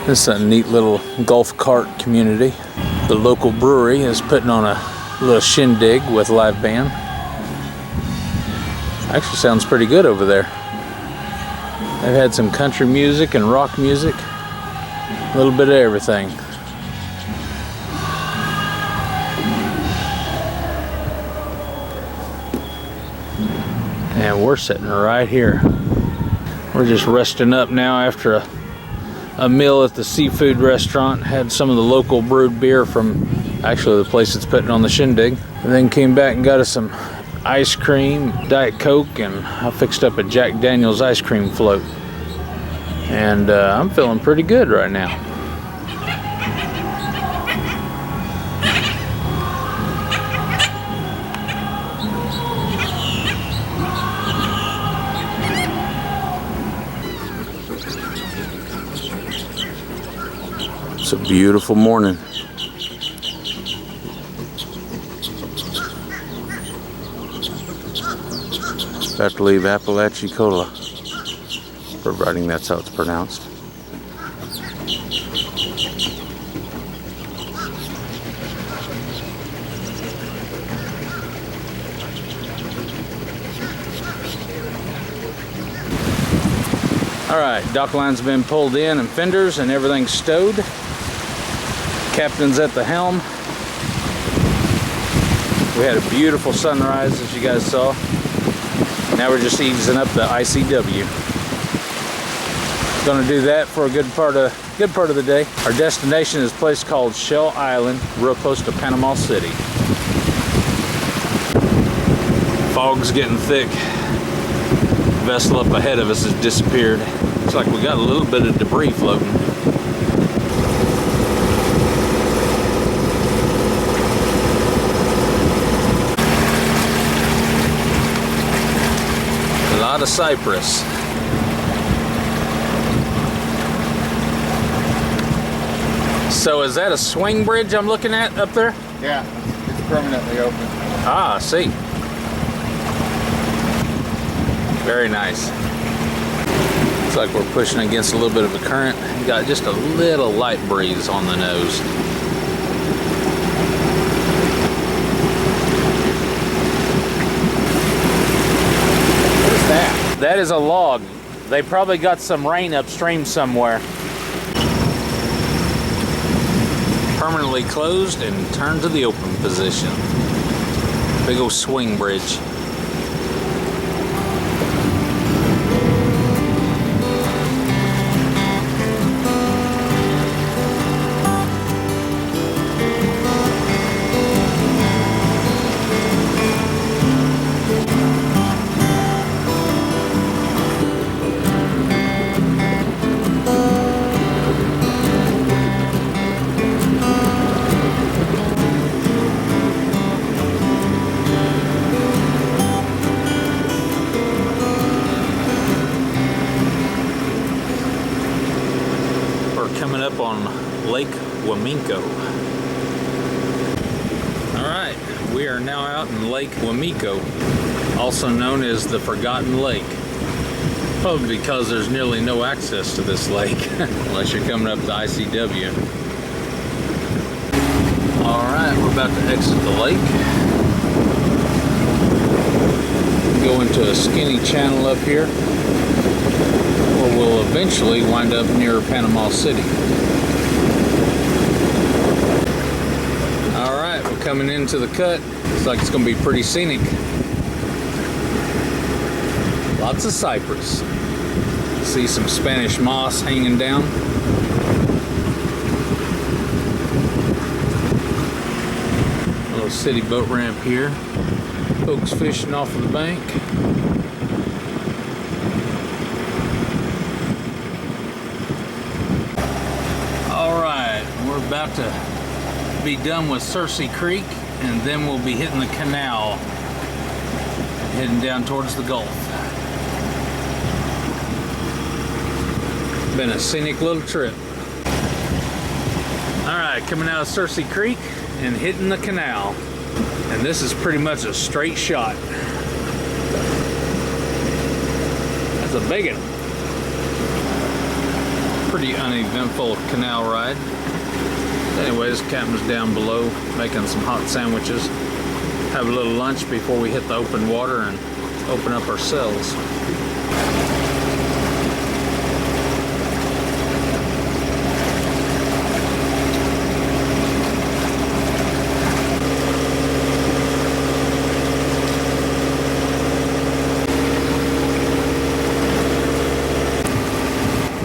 This is a neat little golf cart community. The local brewery is putting on a little shindig with live band. Actually sounds pretty good over there. They've had some country music and rock music. A little bit of everything. And we're sitting right here. We're just resting up now after a meal at the seafood restaurant. Had some of the local brewed beer from actually the place that's putting on the shindig. And then came back and got us some ice cream, Diet Coke, and I fixed up a Jack Daniel's ice cream float. And I'm feeling pretty good right now. It's a beautiful morning. About to leave Apalachicola, providing that's how it's pronounced. Alright, dock line's been pulled in and fenders and everything's stowed. Captain's at the helm. We had a beautiful sunrise, as you guys saw. Now we're just easing up the ICW. Gonna do that for a good part of the day. Our destination is a place called Shell Island, real close to Panama City. Fog's getting thick. Vessel up ahead of us has disappeared. Looks like we got a little bit of debris floating. A lot of cypress. So is that a swing bridge I'm looking at up there? Yeah, it's permanently open. Ah, I see. Very nice. Looks like we're pushing against a little bit of a current. We got just a little light breeze on the nose. What is that? That is a log. They probably got some rain upstream somewhere. Permanently closed and turned to the open position. Big old swing bridge. Coming up on Lake Wamiko. Alright, we are now out in Lake Wamiko, also known as the Forgotten Lake. Probably because there's nearly no access to this lake, unless you're coming up the ICW. Alright, we're about to exit the lake. Go into a skinny channel up here, where we'll eventually wind up near Panama City. Alright, we're coming into the cut. Looks like it's going to be pretty scenic. Lots of cypress. See some Spanish moss hanging down. A little city boat ramp here. Folks fishing off of the bank. We're about to be done with Cersei Creek, and then we'll be hitting the canal, heading down towards the Gulf. Been a scenic little trip. Alright, coming out of Cersei Creek and hitting the canal. And this is pretty much a straight shot. That's a big one. Pretty uneventful canal ride. Anyways, captain's down below making some hot sandwiches. Have a little lunch before we hit the open water and open up our cells.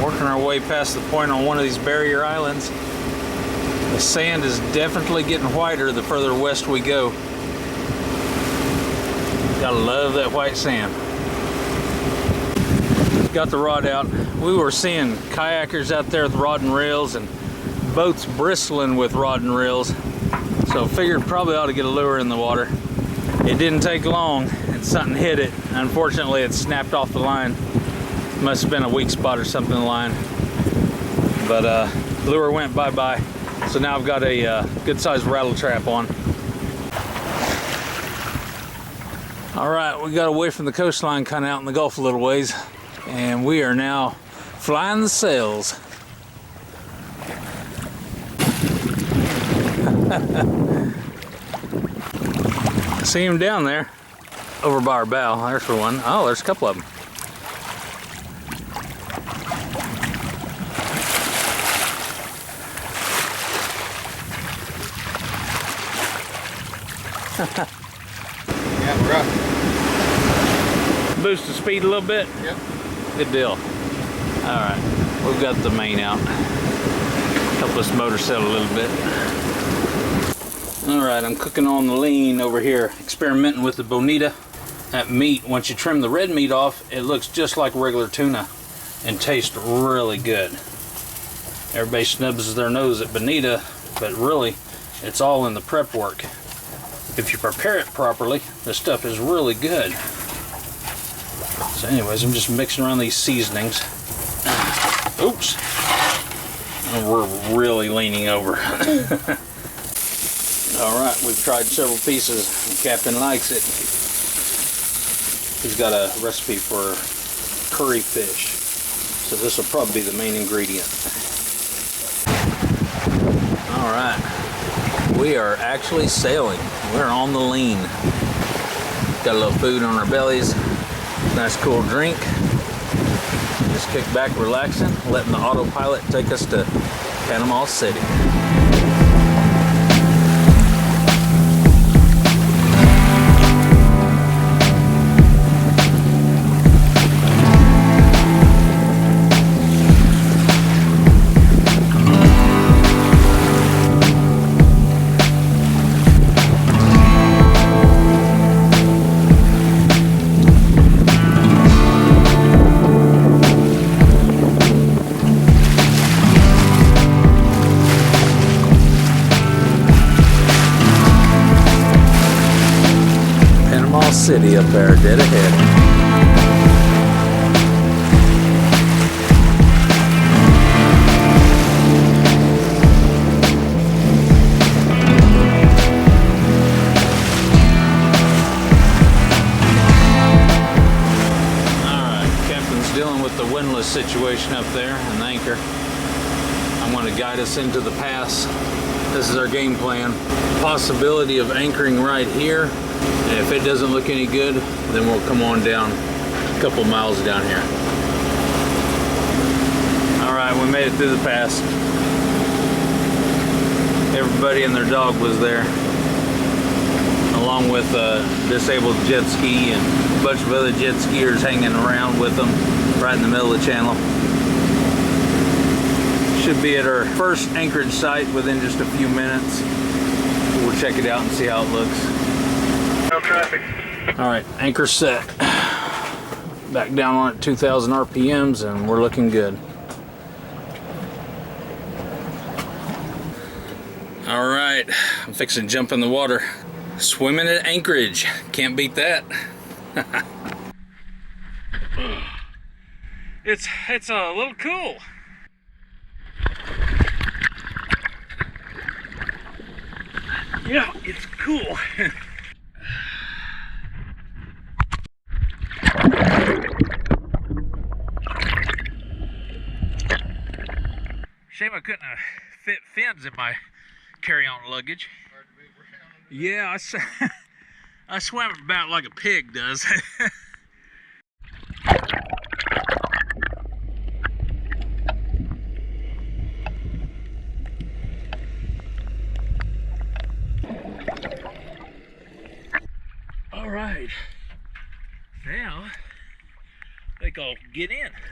Working our way past the point on one of these barrier islands. The sand is definitely getting whiter the further west we go. Gotta love that white sand. Got the rod out. We were seeing kayakers out there with rod and reels and boats bristling with rod and reels. So figured probably ought to get a lure in the water. It didn't take long and something hit it. Unfortunately, it snapped off the line. Must have been a weak spot or something in the line. But lure went bye-bye. So now I've got a good sized rattle trap on. All right, we got away from the coastline, kind of out in the Gulf a little ways, and we are now flying the sails. See him down there, over by our bow. There's for one. Oh, there's a couple of them. Yeah, rough. Boost the speed a little bit? Yep. Good deal. Alright, we've got the main out. Help us motor set a little bit. Alright, I'm cooking on the lean over here, experimenting with the bonita. That meat, once you trim the red meat off, it looks just like regular tuna and tastes really good. Everybody snubs their nose at bonita, but really, it's all in the prep work. If you prepare it properly, this stuff is really good. So anyways, I'm just mixing around these seasonings. Oops. And we're really leaning over. Alright, we've tried several pieces. The captain likes it. He's got a recipe for curry fish. So this will probably be the main ingredient. Alright. We are actually sailing. We're on the lean. Got a little food on our bellies. Nice cool drink. Just kick back, relaxing, letting the autopilot take us to Panama City. City up there, dead ahead. Alright, captain's dealing with the windlass situation up there and the anchor. I'm going to guide us into the pass. This is our game plan. Possibility of anchoring right here. And if it doesn't look any good, then we'll come on down a couple miles down here. Alright, we made it through the pass. Everybody and their dog was there, along with a disabled jet ski and a bunch of other jet skiers hanging around with them right in the middle of the channel. Should be at our first anchorage site within just a few minutes. We'll check it out and see how it looks. No traffic. All right, anchor set. Back down on at 2,000 RPMs and we're looking good. All right, I'm fixing to jump in the water. Swimming at anchorage. Can't beat that. It's a little cool. Yeah, it's cool. Shame I couldn't fit fins in my carry-on luggage. Yeah, I swam about like a pig does. All right, now I think I'll get in.